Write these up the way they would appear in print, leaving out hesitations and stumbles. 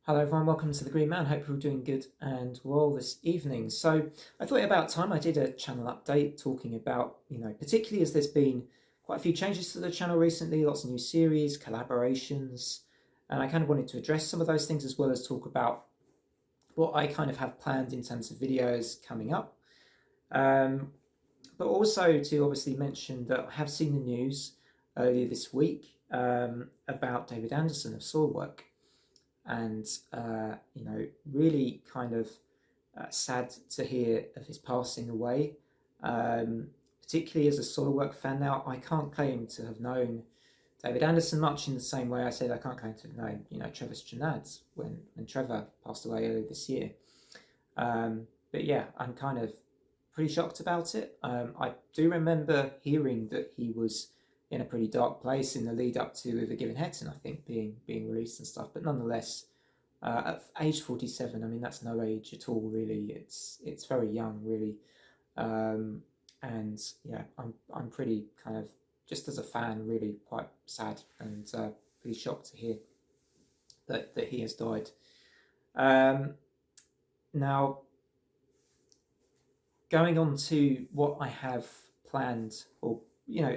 Hello everyone, welcome to The Green Man. Hope you're all doing good and well this evening. So I thought about time I did a channel update talking about, particularly as there's been quite a few changes to the channel recently, lots of new series, collaborations, and I kind of wanted to address some of those things as well as talk about what I kind of have planned in terms of videos coming up. But also to obviously mention that I have seen the news earlier this week about David Andersson of Soilwork. And really kind of sad to hear of his passing away, particularly as a Soilwork fan. Now, I can't claim to have known David Andersson much in the same way I said I can't claim to have known, Trevor Strnad when Trevor passed away earlier this year. But yeah, I'm kind of pretty shocked about it. I do remember hearing that he was in a pretty dark place in the lead up to The Given Hetton, I think, being released and stuff. But nonetheless, at age 47, I mean, that's no age at all, really. It's very young, really. And yeah, I'm pretty kind of, just as a fan, really quite sad and pretty shocked to hear that he has died. Now, going on to what I have planned, or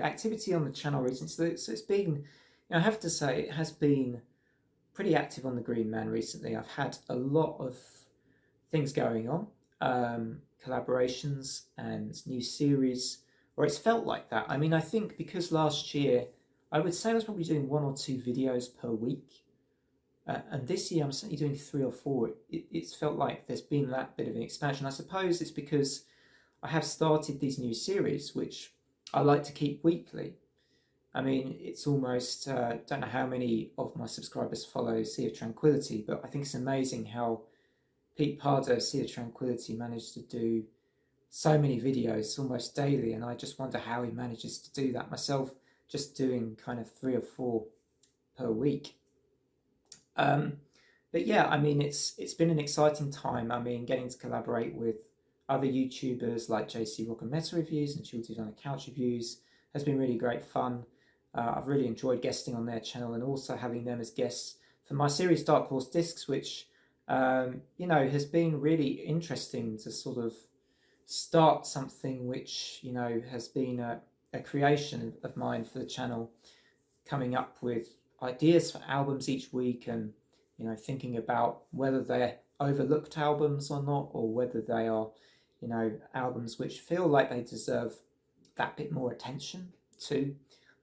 activity on the channel recently. So it's been, I have to say, it has been pretty active on the Green Man recently. I've had a lot of things going on, collaborations and new series, or it's felt like that. I mean, I think because last year, I would say I was probably doing 1 or 2 videos per week. And this year I'm certainly doing 3 or 4. It's felt like there's been that bit of an expansion. I suppose it's because I have started these new series, which I like to keep weekly. I mean, it's almost, don't know how many of my subscribers follow Sea of Tranquility, but I think it's amazing how Pete Pardo, Sea of Tranquility, managed to do so many videos almost daily, and I just wonder how he manages to do that myself, just doing kind of 3 or 4 per week. But yeah, I mean, it's been an exciting time. I mean, getting to collaborate with other YouTubers like JC Rock and Meta Reviews and Children's on the Couch Reviews has been really great fun. I've really enjoyed guesting on their channel and also having them as guests for my series Dark Horse Discs, which has been really interesting to sort of start something which has been a creation of mine for the channel, coming up with ideas for albums each week and thinking about whether they're overlooked albums or not, or whether they are albums which feel like they deserve that bit more attention too.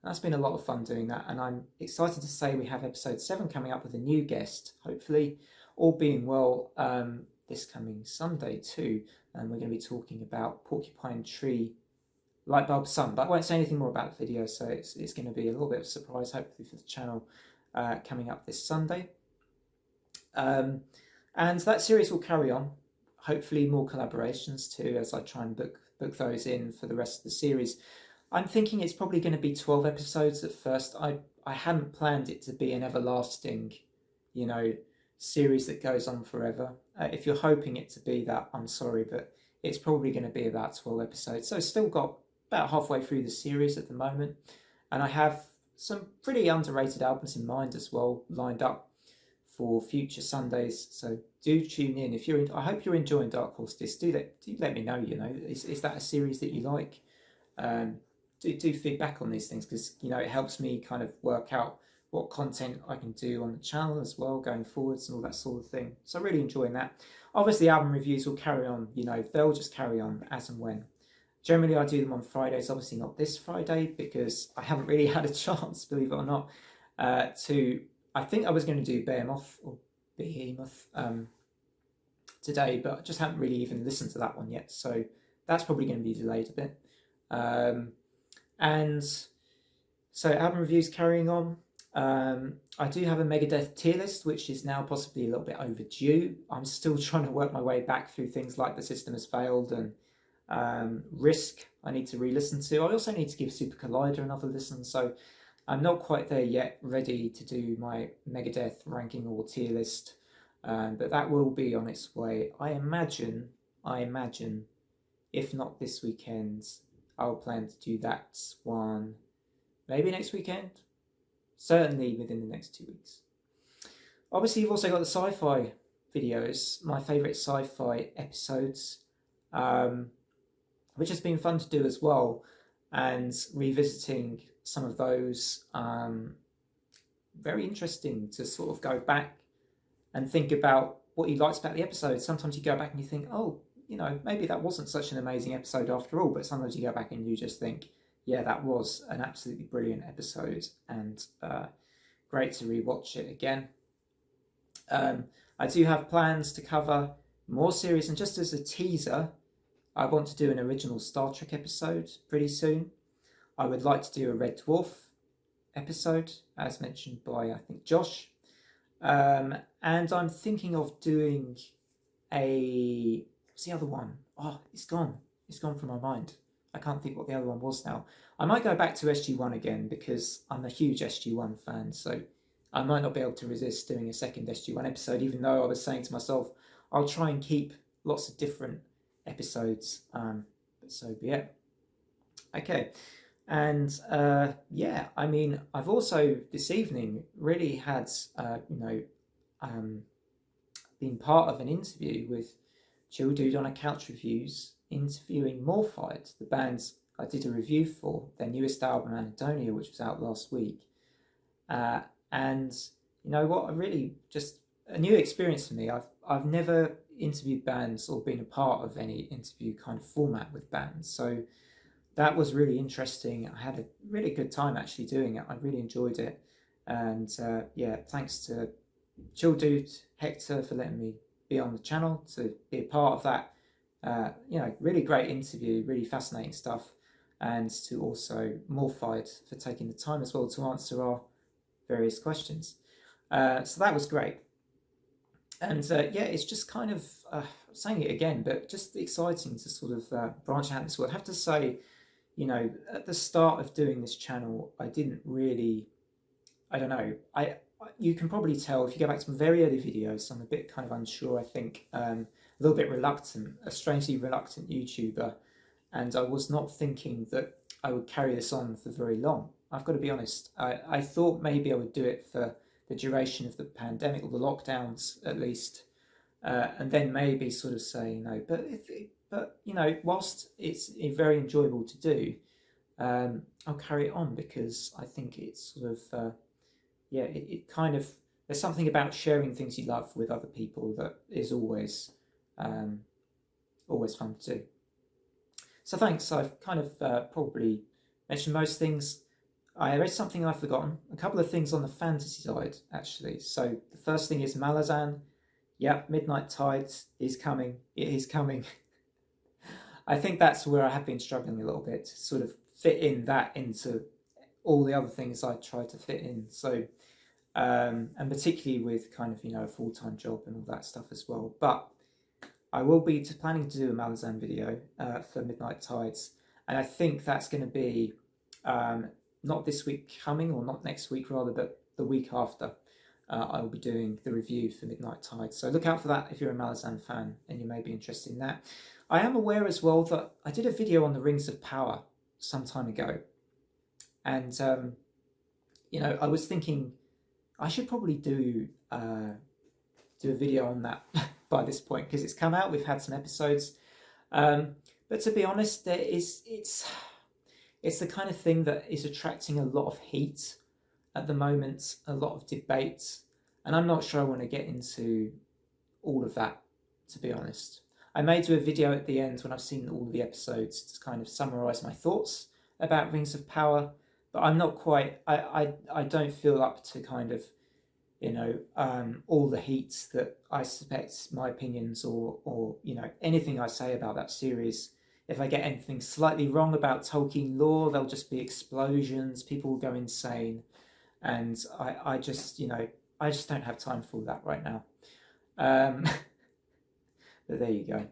That's been a lot of fun doing that, and I'm excited to say we have episode 7 coming up with a new guest, hopefully, all being well, this coming Sunday too, and we're going to be talking about Porcupine Tree Lightbulb Sun, but I won't say anything more about the video, so it's going to be a little bit of a surprise, hopefully, for the channel, coming up this Sunday. And that series will carry on. Hopefully more collaborations too, as I try and book those in for the rest of the series. I'm thinking it's probably going to be 12 episodes at first. I hadn't planned it to be an everlasting, series that goes on forever. If you're hoping it to be that, I'm sorry, but it's probably going to be about 12 episodes. So still got about halfway through the series at the moment. And I have some pretty underrated albums in mind as well, lined up for future Sundays, so do tune in. If I hope you're enjoying Dark Horse Disc. Do let me know. Is that a series that you like? Do feedback on these things, because it helps me kind of work out what content I can do on the channel as well going forwards and all that sort of thing. So really enjoying that. Obviously, album reviews will carry on. They'll just carry on as and when. Generally, I do them on Fridays. Obviously, not this Friday because I haven't really had a chance, believe it or not, to. I think I was going to do Behemoth today, but I just haven't really even listened to that one yet. So that's probably going to be delayed a bit. And so album reviews carrying on. I do have a Megadeth tier list, which is now possibly a little bit overdue. I'm still trying to work my way back through things like The System Has Failed and Risk I need to re-listen to. I also need to give Super Collider another listen. So I'm not quite there yet, ready to do my Megadeth ranking or tier list, but that will be on its way. I imagine, if not this weekend, I'll plan to do that one maybe next weekend, certainly within the next 2 weeks. Obviously, you've also got the sci-fi videos, my favourite sci-fi episodes, um, which has been fun to do as well, and revisiting some of those. Very interesting to sort of go back and think about what you liked about the episode. Sometimes you go back and you think, oh, maybe that wasn't such an amazing episode after all, but sometimes you go back and you just think, yeah, that was an absolutely brilliant episode, and great to rewatch it again. I do have plans to cover more series, and just as a teaser, I want to do an original Star Trek episode pretty soon. I would like to do a Red Dwarf episode, as mentioned by, I think, Josh. And I'm thinking of doing what's the other one? Oh, it's gone. It's gone from my mind. I can't think what the other one was now. I might go back to SG1 again because I'm a huge SG1 fan, so I might not be able to resist doing a second SG1 episode, even though I was saying to myself, I'll try and keep lots of different episodes, but so be it. Okay, and yeah, I mean, I've also this evening really had, been part of an interview with Chill Dude on a Couch Reviews, interviewing Morphide, the band I did a review for, their newest album, Anadonia, which was out last week. And you know what, really just a new experience for me. I've never interviewed bands or been a part of any interview kind of format with bands, so that was really interesting. I had a really good time actually doing it. I really enjoyed it, and yeah, thanks to Chill Dude, Hector, for letting me be on the channel to be a part of that. Really great interview, really fascinating stuff, and to also Morphide for taking the time as well to answer our various questions. So that was great. And yeah, it's just kind of saying it again, but just exciting to sort of branch out this world. I have to say, at the start of doing this channel, I didn't really, I don't know, you can probably tell if you go back to some very early videos, I'm a bit kind of unsure, I think, a little bit reluctant, a strangely reluctant YouTuber, and I was not thinking that I would carry this on for very long. I've got to be honest. I thought maybe I would do it for the duration of the pandemic, or the lockdowns at least, and then maybe sort of say, but whilst it's very enjoyable to do, I'll carry it on because I think it's sort of, it kind of, there's something about sharing things you love with other people that is always fun to do. So thanks. I've kind of probably mentioned most things. I read something I've forgotten. A couple of things on the fantasy side, actually. So the first thing is Malazan. Yep, Midnight Tides is coming. It is coming. I think that's where I have been struggling a little bit to sort of fit in that into all the other things I try to fit in. So, and particularly with kind of, a full-time job and all that stuff as well. But I will be planning to do a Malazan video for Midnight Tides. And I think that's going to be not this week coming, or not next week rather, but the week after. I will be doing the review for Midnight Tides. So look out for that if you're a Malazan fan and you may be interested in that. I am aware as well that I did a video on the Rings of Power some time ago. And, I was thinking I should probably do a video on that by this point, because it's come out, we've had some episodes. But to be honest, it's the kind of thing that is attracting a lot of heat at the moment, a lot of debate, and I'm not sure I want to get into all of that, to be honest. I may do a video at the end when I've seen all of the episodes to kind of summarise my thoughts about Rings of Power, but I'm not quite, I don't feel up to kind of, all the heat that I suspect my opinions or anything I say about that series. If I get anything slightly wrong about Tolkien lore, there'll just be explosions, people will go insane, and I just don't have time for that right now. But there you go.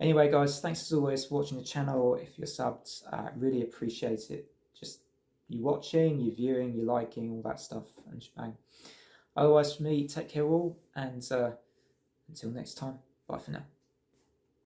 Anyway, guys, thanks as always for watching the channel. If you're subbed, I really appreciate it. Just you watching, you viewing, you liking, all that stuff, and shebang. Otherwise, for me, take care all, and until next time, bye for now.